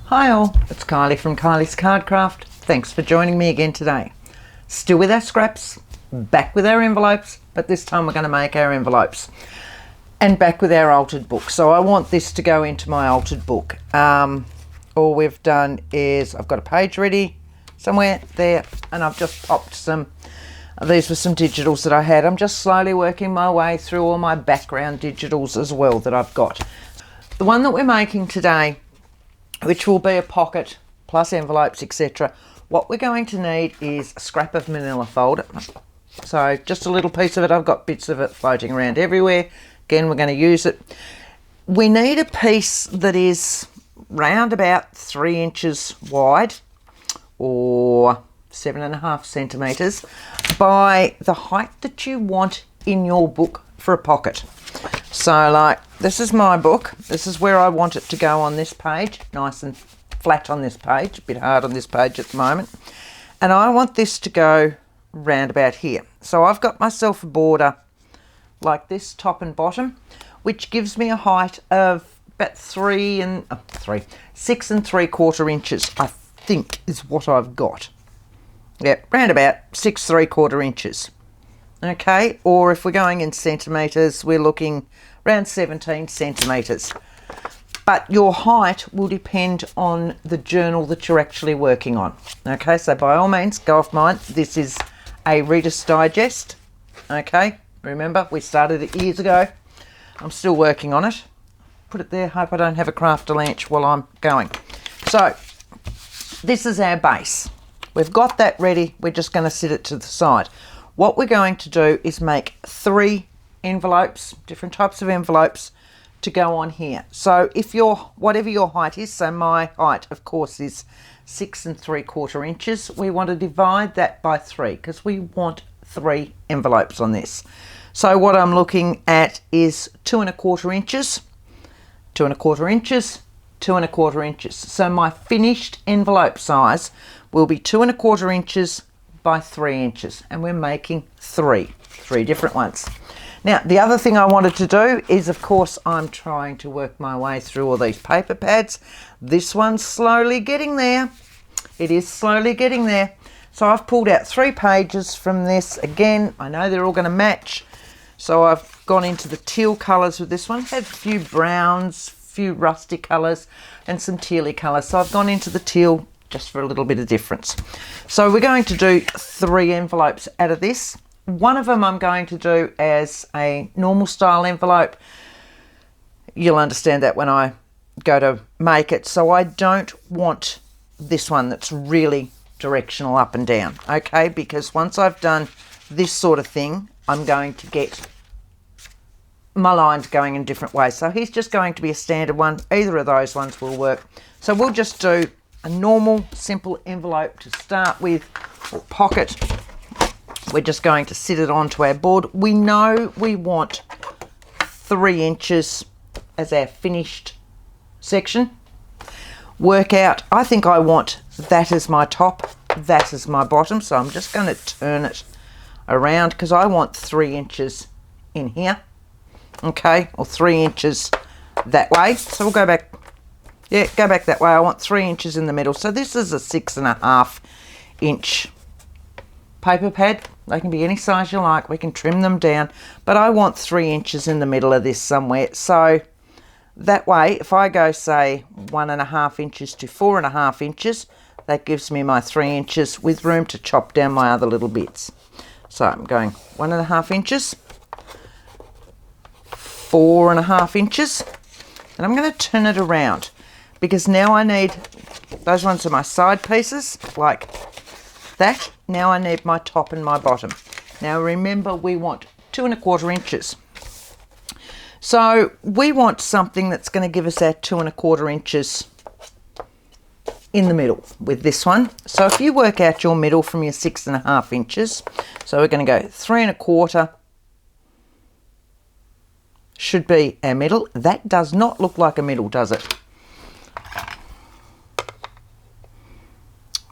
Hi all, it's Kylie from Kylie's Cardcraft. Thanks for joining me again today. Still with our scraps, back with our envelopes, but this time we're going to make our envelopes. And back with our altered book. So I want this to go into my altered book. All we've done is I've got a page ready somewhere there, and I've just popped some, these were some digitals that I had. I'm just slowly working my way through all my background digitals as well that I've got. The one that we're making today, which will be a pocket plus envelopes, etc. What we're going to need is a scrap of manila folder. So just a little piece of it. I've got bits of it floating around everywhere. Again, we're going to use it. We need a piece that is round about 3 inches wide or 7.5 centimetres by the height that you want in your book for a pocket. So like, this is my book. This is where I want it to go on this page, nice and flat on this page, a bit hard on this page at the moment. And I want this to go round about here. So I've got myself a border like this, top and bottom, which gives me a height of about 6 3/4 inches, I think is what I've got. Yeah, round about 6 3/4 inches. Okay, or if we're going in centimetres, we're looking around 17 centimetres. But your height will depend on the journal that you're actually working on. Okay, so by all means, go off mine. This is a Reader's Digest. Okay, remember, we started it years ago. I'm still working on it. Put it there, hope I don't have a crafter lunch while I'm going. So, this is our base. We've got that ready. We're just going to sit it to the side. What we're going to do is make 3 envelopes, different types of envelopes, to go on here. So if whatever your height is, so my height of course is 6 3/4 inches, we want to divide that by 3 because we want 3 envelopes on this. So what I'm looking at is 2 1/4 inches, 2 1/4 inches, 2 1/4 inches. So my finished envelope size will be 2 1/4 inches by 3 inches, and we're making 3 different ones. Now the other thing I wanted to do is, of course, I'm trying to work my way through all these paper pads. This one's slowly getting there. It is slowly getting there. So I've pulled out 3 pages from this. Again, I know they're all going to match, so I've gone into the teal colours with this one. Had a few browns, few rusty colours, and some tealy colours. So I've gone into the teal just for a little bit of difference. So we're going to do 3 envelopes out of this. One of them I'm going to do as a normal style envelope. You'll understand that when I go to make it. So I don't want this one that's really directional up and down, okay? Because once I've done this sort of thing, I'm going to get my lines going in different ways. So here's just going to be a standard one. Either of those ones will work. So we'll just do a normal simple envelope to start with, or pocket. We're just going to sit it onto our board. We know we want 3 inches as our finished section. Work out, I think I want that as my top, that as my bottom, so I'm just going to turn it around because I want 3 inches in here, okay, or 3 inches that way. So we'll go back. Yeah, go back that way. I want 3 inches in the middle. So this is a 6.5 inch paper pad. They can be any size you like. We can trim them down. But I want 3 inches in the middle of this somewhere. So that way, if I go, say, 1.5 inches to 4.5 inches, that gives me my 3 inches with room to chop down my other little bits. So I'm going 1.5 inches, 4.5 inches, and I'm going to turn it around. Because now I need, those ones are my side pieces, like that. Now I need my top and my bottom. Now remember, we want 2 1/4 inches. So we want something that's going to give us our 2 1/4 inches in the middle with this one. So if you work out your middle from your 6.5 inches, so we're going to go 3 1/4 should be our middle. That does not look like a middle, does it?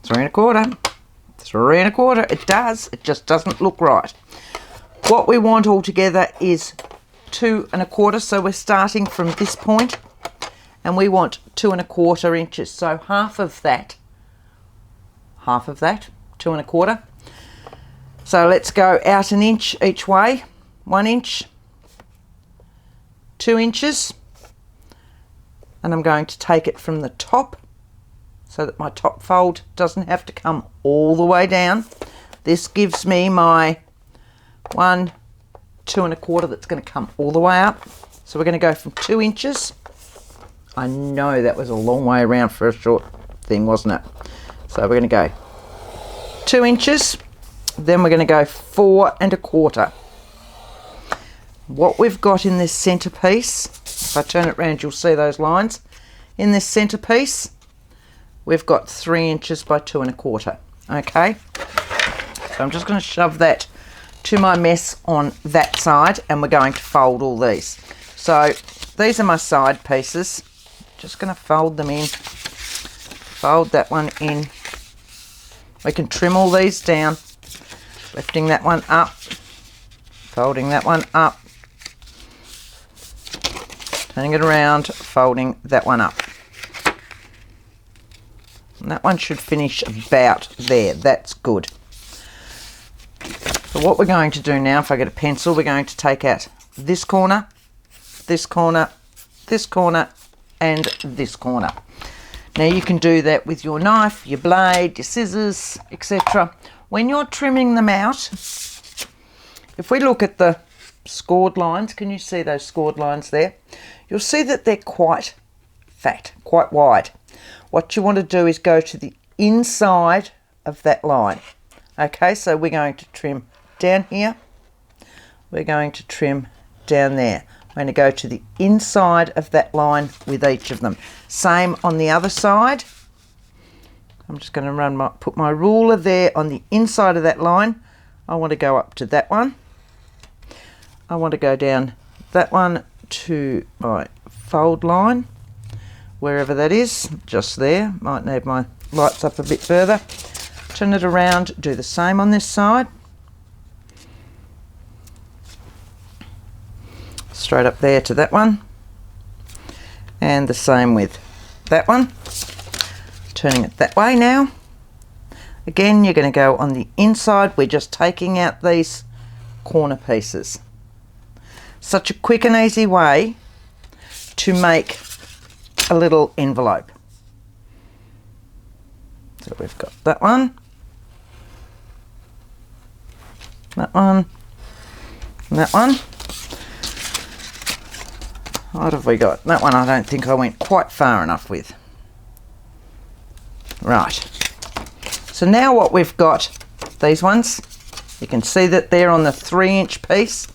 3 1/4, 3 1/4, it does, it just doesn't look right. What we want altogether is 2 1/4, so we're starting from this point and we want 2¼ inches. So half of that, 2¼ So let's go out an inch each way. 1 inch, 2 inches, and I'm going to take it from the top so that my top fold doesn't have to come all the way down. This gives me my 1, 2¼ that's going to come all the way up. So we're going to go from 2 inches. I know that was a long way around for a short thing, wasn't it? So we're going to go 2 inches, then we're going to go 4¼ What we've got in this centerpiece, if I turn it around, you'll see those lines. In this centerpiece, we've got 3 inches by 2¼ Okay, so I'm just going to shove that to my mess on that side, and we're going to fold all these. So these are my side pieces. Just going to fold them in, fold that one in. We can trim all these down, lifting that one up, folding that one up, turning it around, folding that one up. And that one should finish about there. That's good. So what we're going to do now, if I get a pencil, we're going to take out this corner, this corner, this corner, and this corner. Now you can do that with your knife, your blade, your scissors, etc. When you're trimming them out, if we look at the scored lines, can you see those scored lines there? You'll see that they're quite fat, quite wide. What you want to do is go to the inside of that line. Okay, so we're going to trim down here. We're going to trim down there. I'm going to go to the inside of that line with each of them. Same on the other side. I'm just going to put my ruler there on the inside of that line. I want to go up to that one. I want to go down that one to my fold line, wherever that is, just there. Might need my lights up a bit further. Turn it around, do the same on this side. Straight up there to that one, and the same with that one. Turning it that way now. Again, you're going to go on the inside. We're just taking out these corner pieces. Such a quick and easy way to make a little envelope. So we've got that one, that one, and that one. What have we got? That one I don't think I went quite far enough with. Right. So now what we've got, these ones, you can see that they're on the 3-inch piece.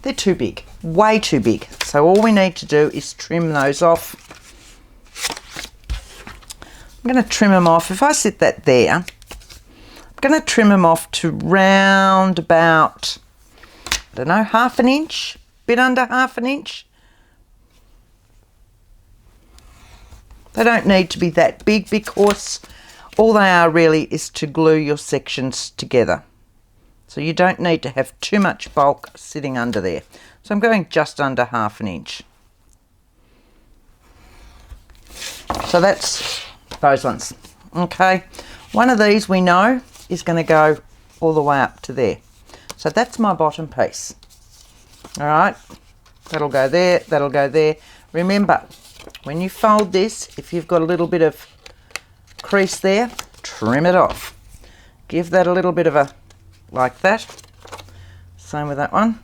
They're too big, way too big. So all we need to do is trim those off. I'm going to trim them off. If I sit that there, I'm going to trim them off to round about, I don't know, 1/2 inch, bit under 1/2 inch. They don't need to be that big because all they are really is to glue your sections together. So you don't need to have too much bulk sitting under there. So I'm going just under 1/2 inch. So that's those ones. Okay, one of these we know is going to go all the way up to there. So that's my bottom piece. All right, that'll go there, that'll go there. Remember, when you fold this, if you've got a little bit of crease there, trim it off. Give that a little bit of a, like that. Same with that one.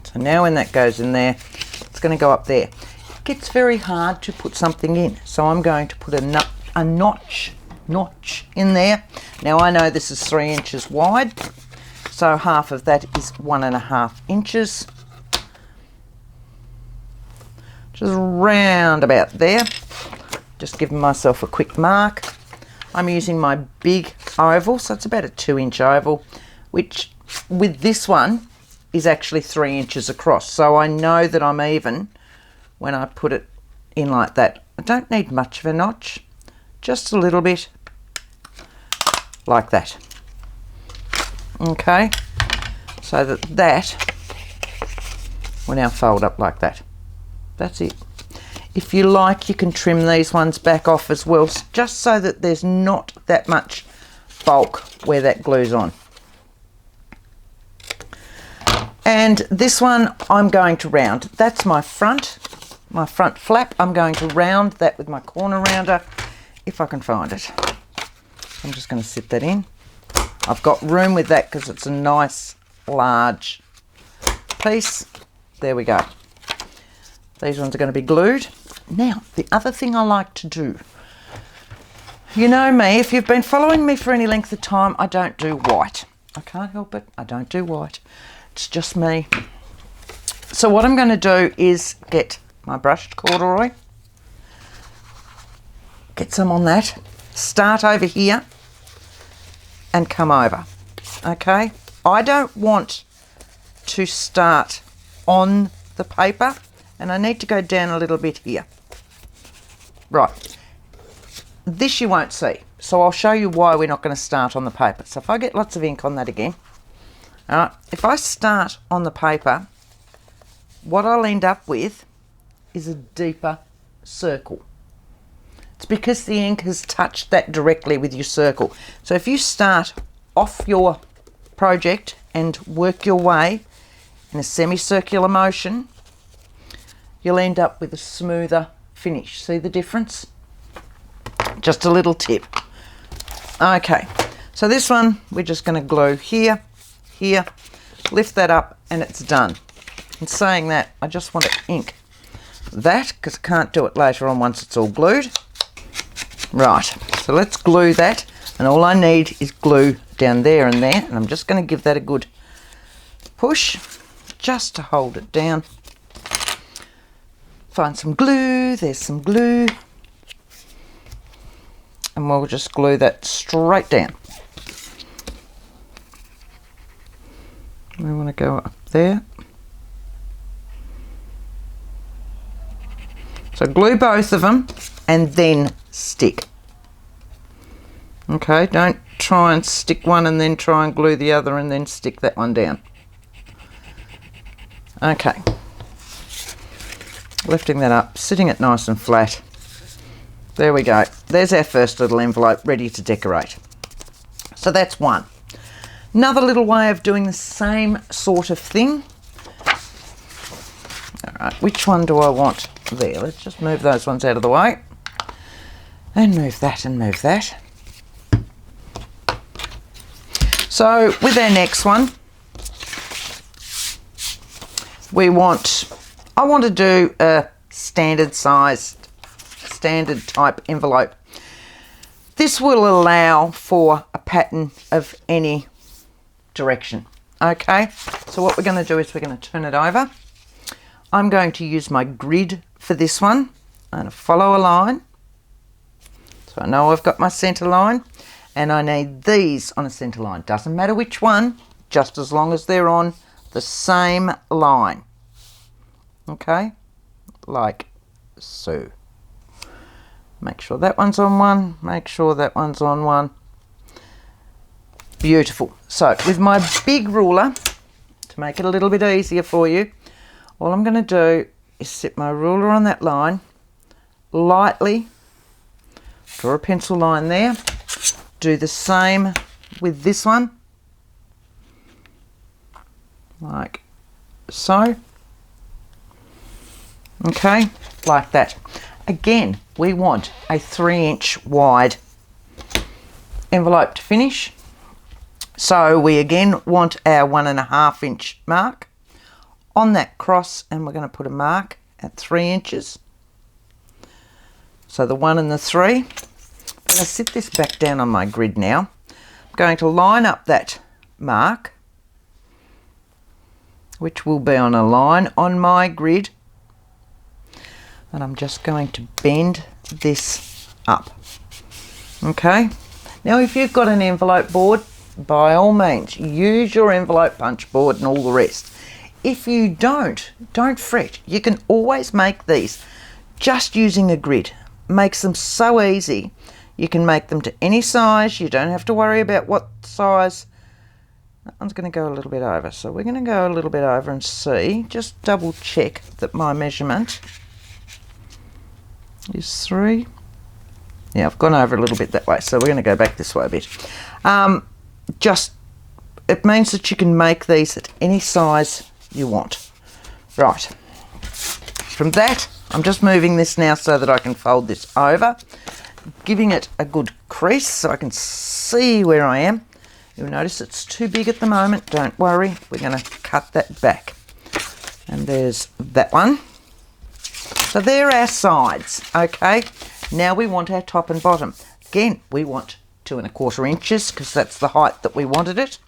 So now when that goes in there, it's going to go up there. It gets very hard to put something in, so I'm going to put a notch in there. Now I know this is 3 inches wide, so half of that is 1.5 inches. Just round about there. Just giving myself a quick mark. I'm using my big oval, so it's about a 2-inch oval, which with this one is actually 3 inches across. So I know that I'm even when I put it in like that. I don't need much of a notch, just a little bit like that. Okay, so that will now fold up like that. That's it. If you like, you can trim these ones back off as well, just so that there's not that much bulk where that glue's on. And this one I'm going to round. That's my front flap. I'm going to round that with my corner rounder, if I can find it. I'm just going to sit that in. I've got room with that because it's a nice large piece. There we go. These ones are going to be glued. Now, the other thing I like to do, you know me, if you've been following me for any length of time, I don't do white. I can't help it, I don't do white. It's just me. So what I'm going to do is get my brushed corduroy, get some on that, start over here and come over, okay? I don't want to start on the paper, and I need to go down a little bit here. Right, this you won't see, so I'll show you why we're not going to start on the paper. So if I get lots of ink on that again, all right, if I start on the paper, what I'll end up with is a deeper circle. It's because the ink has touched that directly with your circle. So if you start off your project and work your way in a semicircular motion, you'll end up with a smoother finish. See the difference? Just a little tip. Okay, so this one we're just going to glue here, here, lift that up, and it's done. In saying that, I just want to ink that because I can't do it later on once it's all glued. Right, so let's glue that, and all I need is glue down there and there, and I'm just going to give that a good push just to hold it down. Find some glue, there's some glue, and we'll just glue that straight down. We want to go up there. So glue both of them and then stick. Okay, don't try and stick one and then try and glue the other and then stick that one down. Okay. Lifting that up, sitting it nice and flat. There we go. There's our first little envelope ready to decorate. So that's one. Another little way of doing the same sort of thing. All right, which one do I want there? Let's just move those ones out of the way. And move that and move that. So with our next one, I want to do a standard type envelope. This will allow for a pattern of any direction. Okay, so what we're going to do is we're going to turn it over. I'm going to use my grid for this one. I'm going to follow a line. So I know I've got my centre line, and I need these on a centre line. Doesn't matter which one, just as long as they're on the same line. Okay, like so. Make sure that one's on one, make sure that one's on one. Beautiful. So with my big ruler, to make it a little bit easier for you, all I'm going to do is sit my ruler on that line, lightly draw a pencil line there, do the same with this one, like so. Okay, like that. Again, we want a 3-inch wide envelope to finish. So we again want our 1.5 inch mark on that cross, and we're going to put a mark at 3 inches. So the 1 and the 3. I'm going to sit this back down on my grid now. I'm going to line up that mark, which will be on a line on my grid. And I'm just going to bend this up. Okay, now if you've got an envelope board, by all means use your envelope punch board and all the rest. If you don't fret. You can always make these just using a grid. Makes them so easy. You can make them to any size. You don't have to worry about what size. That one's going to go a little bit over, so we're going to go a little bit over and see, just double check that my measurement is 3. Yeah, I've gone over a little bit that way, so we're going to go back this way a bit. It means that you can make these at any size you want. Right. From that, I'm just moving this now so that I can fold this over, giving it a good crease so I can see where I am. You'll notice it's too big at the moment. Don't worry, we're going to cut that back. And there's that one. So there are our sides, okay? Now we want our top and bottom. Again, we want 2 1/4 inches because that's the height that we wanted it.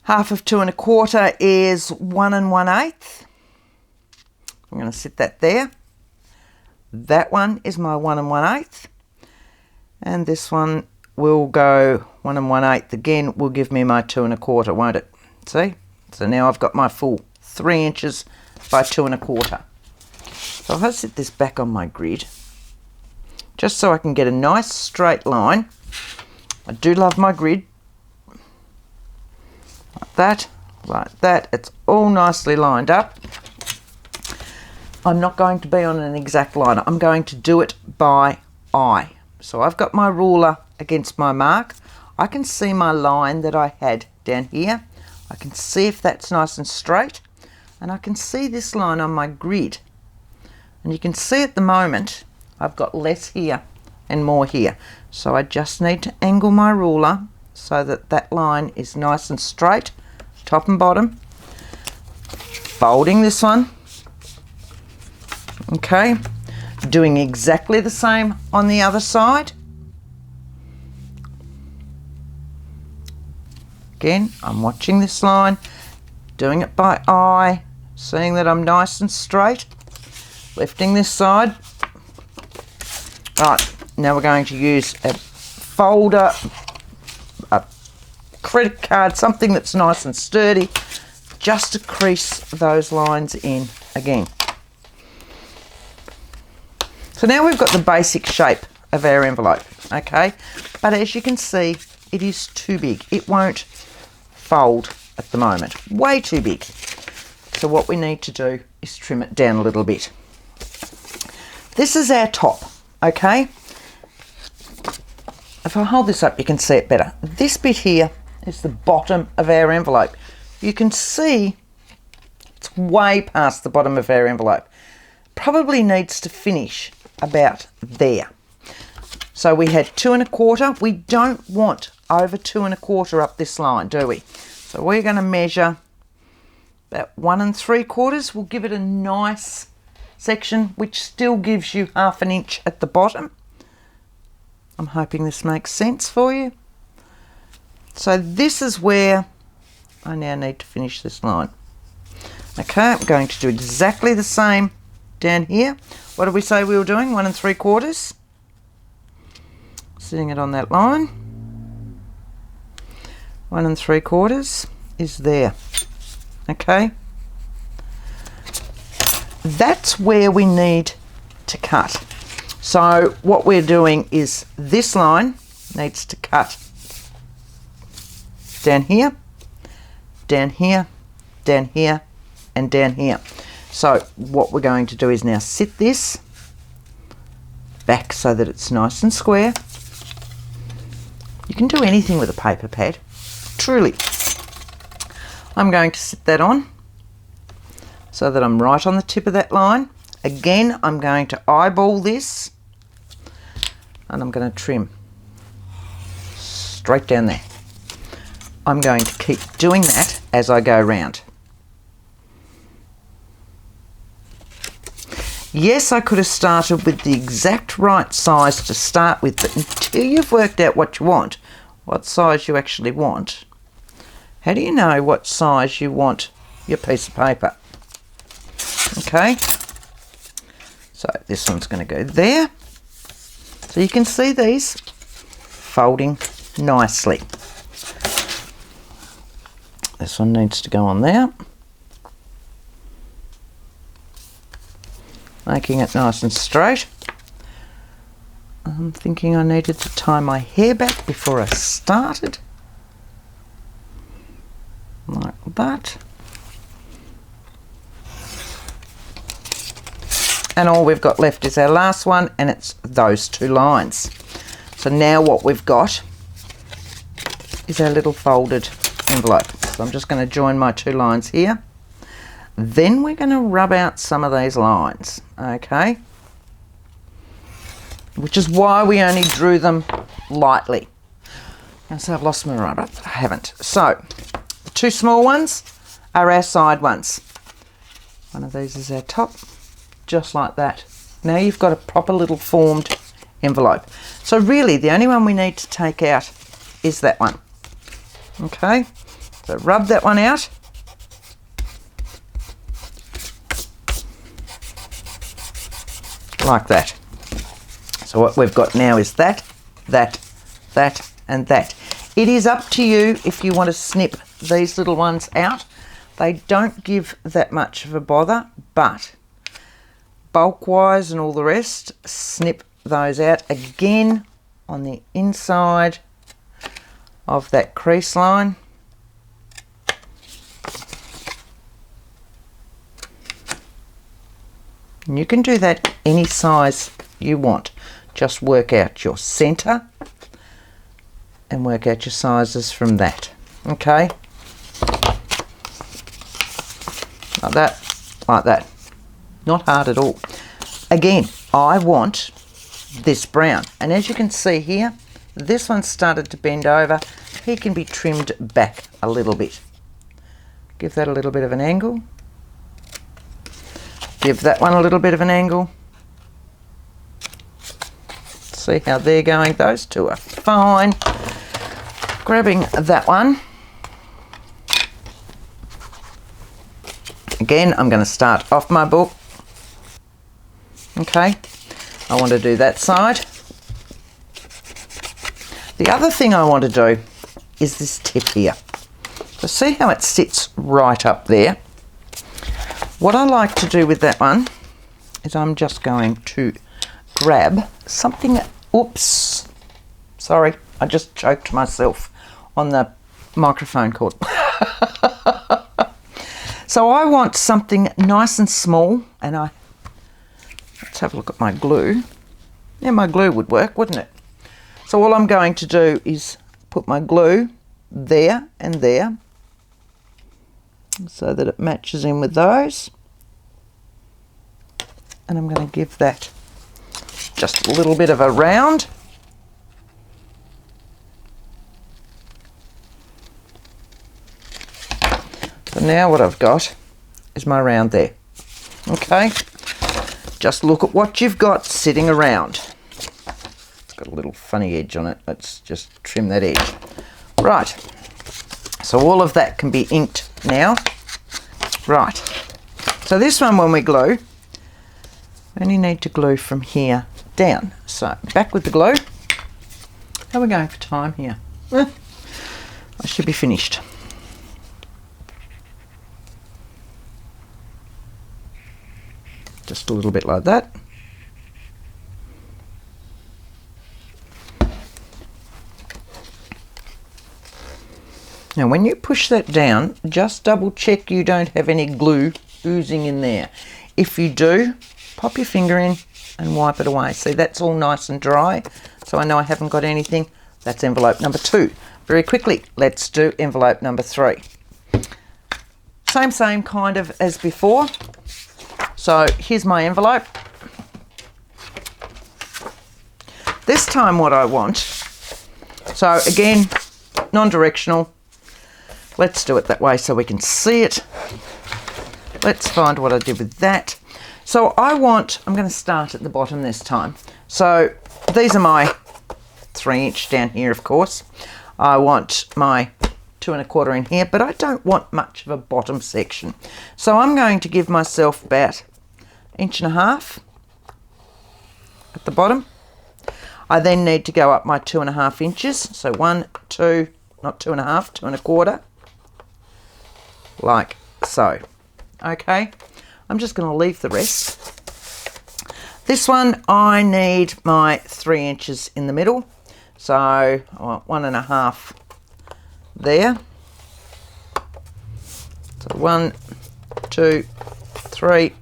Half of 2 1/4 is 1 1/8. I'm going to sit that there. That one is my 1 1/8. And this one will go 1 1/8 again, will give me my 2 1/4, won't it? See? So now I've got my full 3 inches by 2 1/4. So if I sit this back on my grid, just so I can get a nice straight line. I do love my grid. Like that, like that. It's all nicely lined up. I'm not going to be on an exact line. I'm going to do it by eye. So I've got my ruler against my mark. I can see my line that I had down here. I can see if that's nice and straight. And I can see this line on my grid. And you can see at the moment, I've got less here and more here. So I just need to angle my ruler so that that line is nice and straight, top and bottom. Folding this one. Okay. Doing exactly the same on the other side. Again, I'm watching this line, doing it by eye, seeing that I'm nice and straight. Lifting this side. Right, now we're going to use a folder, a credit card, something that's nice and sturdy, just to crease those lines in again. So now we've got the basic shape of our envelope, okay? But as you can see, it is too big. It won't fold at the moment. Way too big. So what we need to do is trim it down a little bit. This is our top, okay? If I hold this up, you can see it better. This bit here is the bottom of our envelope. You can see it's way past the bottom of our envelope. Probably needs to finish about there. So we had 2 1/4. We don't want over 2 1/4 up this line, do we? So we're going to measure about 1 3/4. We'll give it a nice section, which still gives you 1/2 inch at the bottom. I'm hoping this makes sense for you. So this is where I now need to finish this line. Okay, I'm going to do exactly the same down here. What did we say we were doing? 1 3/4. Sitting it on that line. 1 3/4 is there. Okay. That's where we need to cut. So what we're doing is this line needs to cut down here, down here, down here, and down here. So what we're going to do is now sit this back so that it's nice and square. You can do anything with a paper pad, truly. I'm going to sit that on so that I'm right on the tip of that line. Again, I'm going to eyeball this and I'm going to trim straight down there. I'm going to keep doing that as I go round. Yes, I could have started with the exact right size to start with, but until you've worked out what you want, what size you actually want, how do you know what size you want your piece of paper? Okay, so this one's going to go there. So you can see these folding nicely. This one needs to go on there. Making it nice and straight. I'm thinking I needed to tie my hair back before I started. Like that. And all we've got left is our last one, and it's those 2 lines. So now what we've got is our little folded envelope. So I'm just going to join my 2 lines here. Then we're going to rub out some of these lines, okay? Which is why we only drew them lightly. So I've lost my rubber. I haven't. So the 2 small ones are our side ones. One of these is our top, just like that. Now you've got a proper little formed envelope. So really the only one we need to take out is that one. Okay, so rub that one out. Like that. So what we've got now is that, that, that, and that. It is up to you if you want to snip these little ones out. They don't give that much of a bother, but bulk-wise and all the rest, snip those out again on the inside of that crease line. And you can do that any size you want. Just work out your centre and work out your sizes from that. Okay? Like that, like that. Not hard at all. Again, I want this brown. And as you can see here, this one started to bend over. He can be trimmed back a little bit. Give that a little bit of an angle. Give that one a little bit of an angle. See how they're going? Those 2 are fine. Grabbing that one. Again, I'm going to start off my book. Okay, I want to do that side. The other thing I want to do is this tip here. So see how it sits right up there? What I like to do with that one is I'm just going to grab something. Oops, sorry, I just choked myself on the microphone cord. So I want something nice and small, and let's have a look at my glue. Yeah, my glue would work, wouldn't it? So all I'm going to do is put my glue there and there so that it matches in with those. And I'm going to give that just a little bit of a round. So now what I've got is my round there. Okay, just look at what you've got sitting around. It's got a little funny edge on it. Let's just trim that edge. Right, so all of that can be inked now. Right, so this one when we glue, we only need to glue from here down. So back with the glue. How are we going for time here? I should be finished. Just a little bit like that. Now when you push that down, just double check you don't have any glue oozing in there. If you do, pop your finger in and wipe it away. See, that's all nice and dry, so I know I haven't got anything. That's envelope number 2. Very quickly, let's do envelope number 3. Same kind of as before. So here's my envelope. This time what I want, so again, non-directional. Let's do it that way so we can see it. Let's find what I did with that. So I'm going to start at the bottom this time. So these are my 3" down here, of course. I want my 2 1/4 in here, but I don't want much of a bottom section. So I'm going to give myself about 1.5" at the bottom. I then need to go up my 2.5 inches. So 1, 2, not 2.5, 2 1/4, like so. Okay, I'm just going to leave the rest. This one, I need my 3 inches in the middle. So I want 1.5 there. So 1, 2, 3,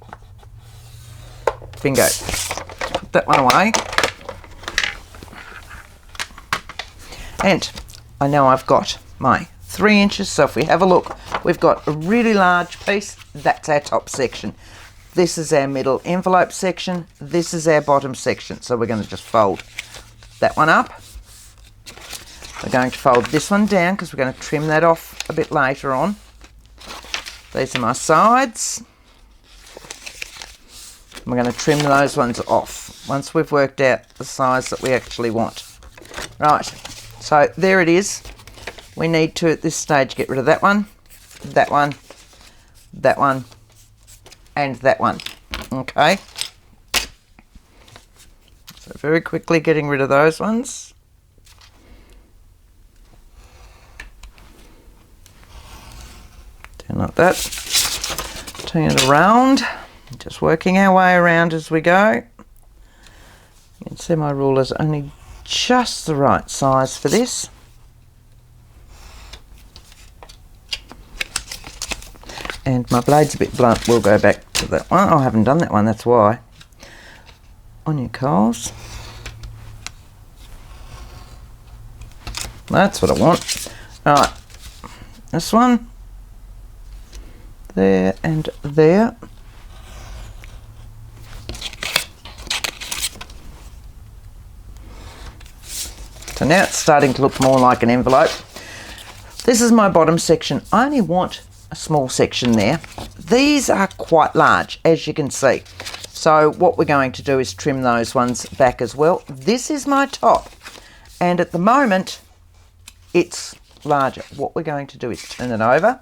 Bingo. Put that one away. And I know I've got my 3 inches, so if we have a look, we've got a really large piece. That's our top section. This is our middle envelope section. This is our bottom section. So we're going to just fold that one up. We're going to fold this one down because we're going to trim that off a bit later on. These are my sides. We're going to trim those ones off once we've worked out the size that we actually want. Right, so there it is. We need to, at this stage, get rid of that one, that one, that one, and that one. Okay. So very quickly getting rid of those ones. Down like that. Turn it around. Just working our way around as we go. You can see my ruler's only just the right size for this. And my blade's a bit blunt. We'll go back to that one. Oh, I haven't done that one, that's why. On your coals. That's what I want. Alright. This one. There and there. So now it's starting to look more like an envelope. This is my bottom section. I only want a small section there. These are quite large, as you can see. So what we're going to do is trim those ones back as well. This is my top. And at the moment, it's larger. What we're going to do is turn it over.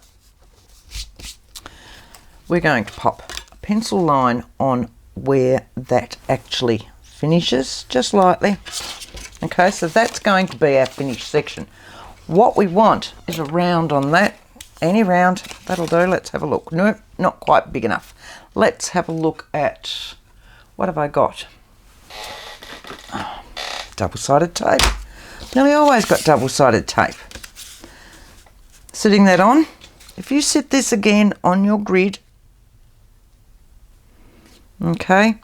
We're going to pop a pencil line on where that actually finishes, just lightly. Okay, so that's going to be our finished section. What we want is a round on that. Any round, that'll do. Let's have a look. No, not quite big enough. Let's have a look at, what have I got? Oh, double-sided tape. Nearly always got double-sided tape. Sitting that on. If you sit this again on your grid, okay,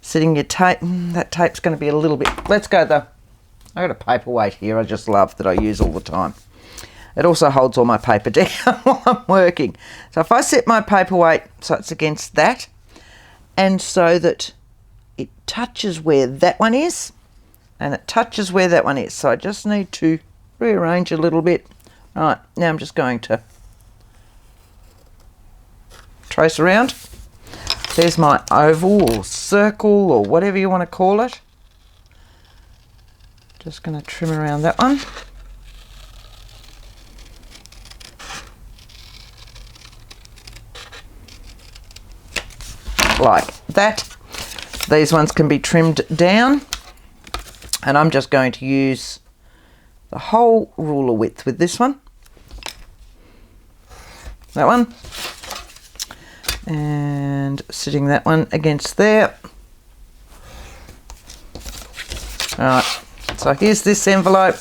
sitting your tape, that tape's going to be a little bit, let's go though. I got a paperweight here I just love that I use all the time. It also holds all my paper down while I'm working. So if I set my paperweight so it's against that, and so that it touches where that one is, and it touches where that one is. So I just need to rearrange a little bit. All right, now I'm just going to trace around. There's my oval or circle or whatever you want to call it. Just going to trim around that one. Like that. These ones can be trimmed down. And I'm just going to use the whole ruler width with this one. That one. And sitting that one against there. Alright, so here's this envelope.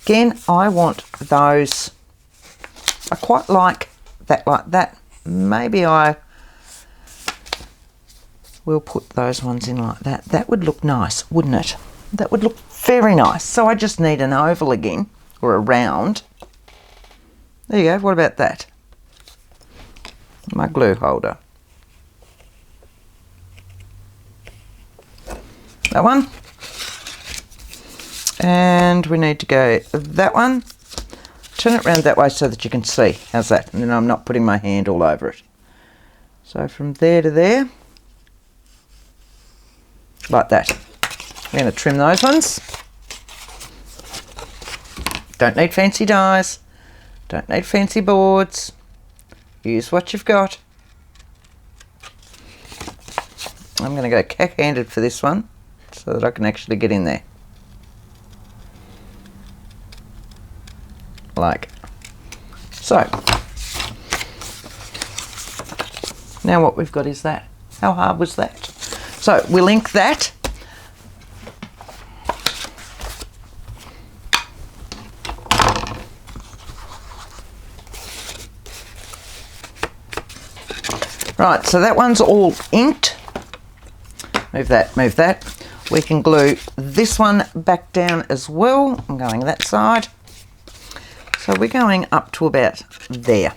Again, I want those, I quite like that. Maybe I will put those ones in like that. That would look nice, wouldn't it? That would look very nice. So I just need an oval again, or a round. There you go, what about that? My glue holder. That one. And we need to go that one. Turn it around that way so that you can see. How's that? And then I'm not putting my hand all over it. So from there to there. Like that. We're going to trim those ones. Don't need fancy dies. Don't need fancy boards. Use what you've got. I'm going to go cack-handed for this one so that I can actually get in there. Like so. Now what we've got is that. How hard was that? So we'll ink that. Right, so that one's all inked. Move that, move that. We can glue this one back down as well. I'm going that side. So we're going up to about there.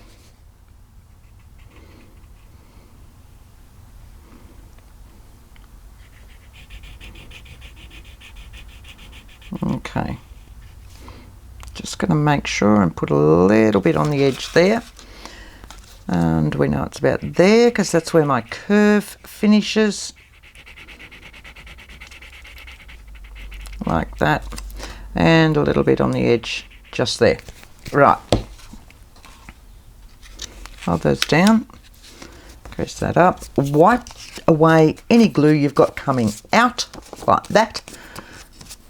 Okay. Just going to make sure and put a little bit on the edge there. And we know it's about there because that's where my curve finishes. Like that. And a little bit on the edge just there. Right. Hold those down. Press that up. Wipe away any glue you've got coming out like that.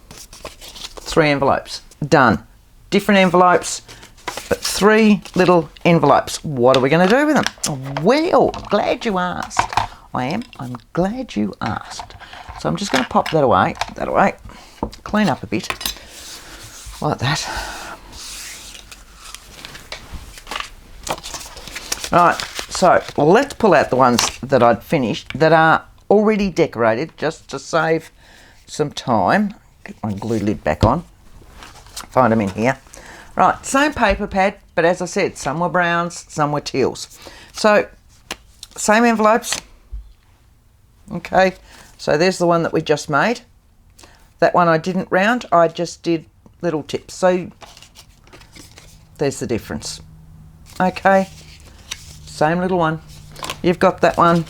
3 envelopes. Done. Different envelopes, but 3 little envelopes. What are we going to do with them? Well, glad you asked. I'm glad you asked. So I'm just going to pop that away, clean up a bit, like that. Right, so let's pull out the ones that I'd finished that are already decorated, just to save some time. Get my glue lid back on. Find them in here. Right, same paper pad, but as I said, some were browns, some were teals. So, same envelopes. Okay, so there's the one that we just made. That one I didn't round, I just did little tips. So, there's the difference. Okay, same little one. You've got that one.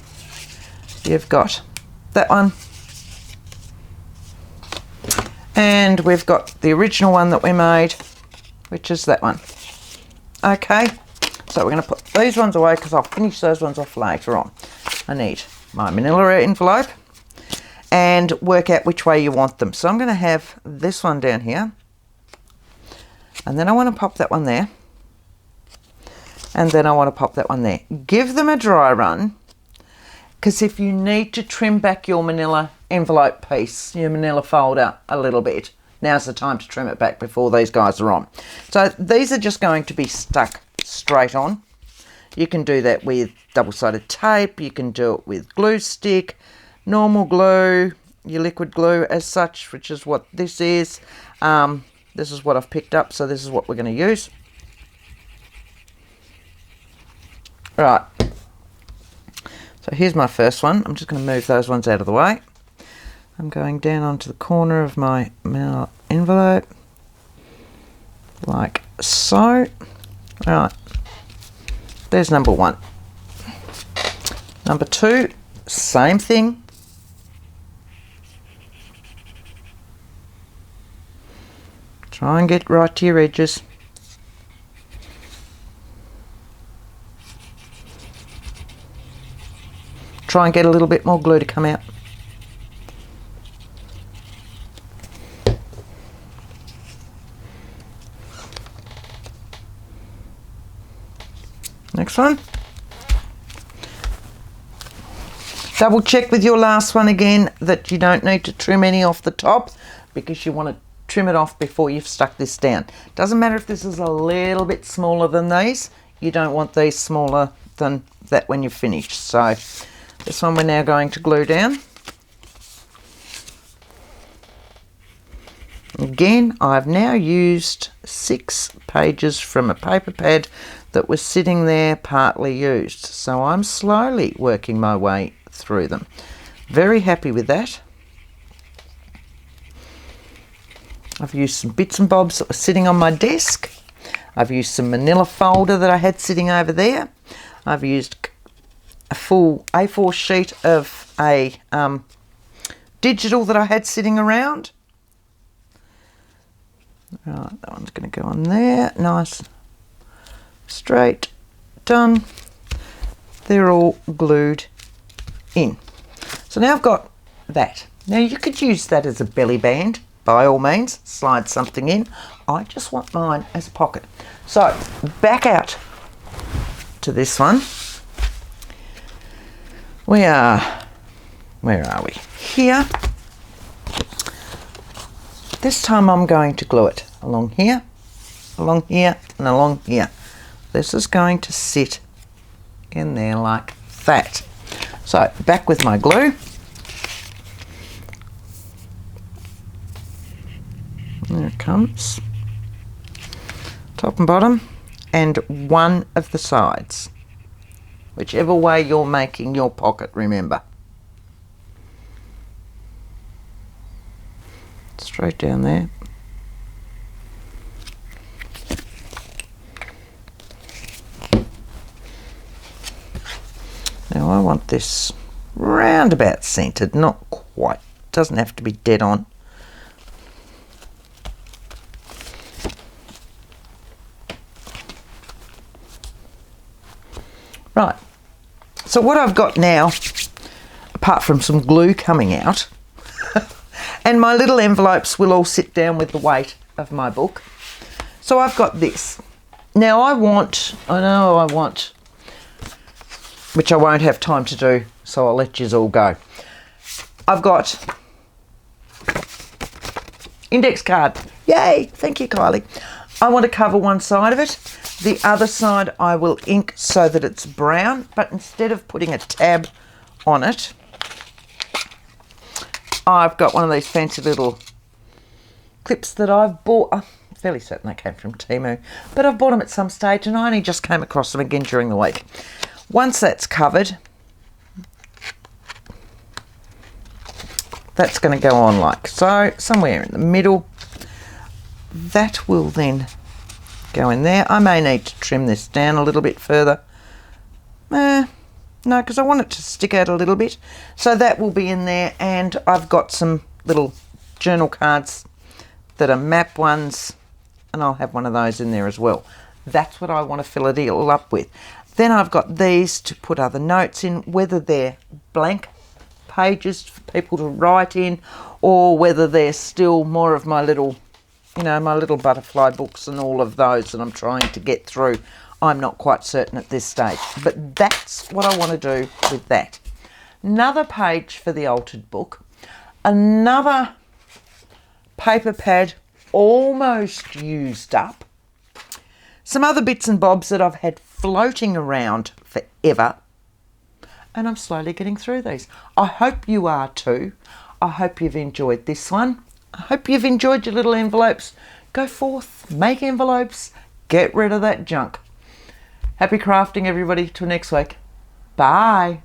You've got that one. And we've got the original one that we made, which is that one. Okay, so we're going to put these ones away because I'll finish those ones off later on. I need my manila envelope and work out which way you want them. So I'm going to have this one down here, and then I want to pop that one there, and then I want to pop that one there. Give them a dry run, because if you need to trim back your manila envelope piece, your manila folder a little bit, now's the time to trim it back before these guys are on. So these are just going to be stuck straight on. You can do that with double-sided tape, you can do it with glue stick, normal glue, your liquid glue as such, which is what this is. This is what I've picked up, so this is what we're going to use. Right. So here's my first one. I'm just going to move those ones out of the way. I'm going down onto the corner of my manila envelope, like so. Right, there's number 1. Number 2, same thing. Try and get right to your edges. Try and get a little bit more glue to come out. Next one. Double check with your last one again that you don't need to trim any off the top, because you want to trim it off before you've stuck this down. Doesn't matter if this is a little bit smaller than these. You don't want these smaller than that when you've finished. So this one we're now going to glue down. Again, I've now used 6 pages from a paper pad that was sitting there partly used. So I'm slowly working my way through them. Very happy with that. I've used some bits and bobs that were sitting on my desk. I've used some manila folder that I had sitting over there. I've used a full A4 sheet of a digital that I had sitting around. Right, that one's going to go on there. Nice, straight, done. They're all glued in. So now I've got that. Now you could use that as a belly band, by all means. Slide something in. I just want mine as a pocket. So back out to this one. Where are we? Here. This time I'm going to glue it along here, and along here. This is going to sit in there like that. So back with my glue. There it comes. Top and bottom, and one of the sides. Whichever way you're making your pocket, remember. Straight down there. Now I want this roundabout centered, not quite. Doesn't have to be dead on. Right, so what I've got now, apart from some glue coming out, and my little envelopes will all sit down with the weight of my book. So I've got this. Now I want, which I won't have time to do, so I'll let yous all go. I've got index card. Yay, thank you, Kylie. I want to cover one side of it. The other side I will ink so that it's brown, but instead of putting a tab on it, I've got one of these fancy little clips that I've bought. I'm fairly certain they came from Temu, but I've bought them at some stage and I only just came across them again during the week. Once that's covered, that's going to go on like so, somewhere in the middle. That will then go in there. I may need to trim this down a little bit further. No, because I want it to stick out a little bit. So that will be in there, and I've got some little journal cards that are map ones, and I'll have one of those in there as well. That's what I want to fill it all up with. Then I've got these to put other notes in, whether they're blank pages for people to write in, or whether they're still more of my little, my little butterfly books and all of those that I'm trying to get through. I'm not quite certain at this stage, but that's what I want to do with that. Another page for the altered book, another paper pad almost used up, some other bits and bobs that I've had floating around forever, and I'm slowly getting through these. I hope you are too. I hope you've enjoyed this one. I hope you've enjoyed your little envelopes. Go forth, make envelopes, get rid of that junk. Happy crafting, everybody. Till next week. Bye.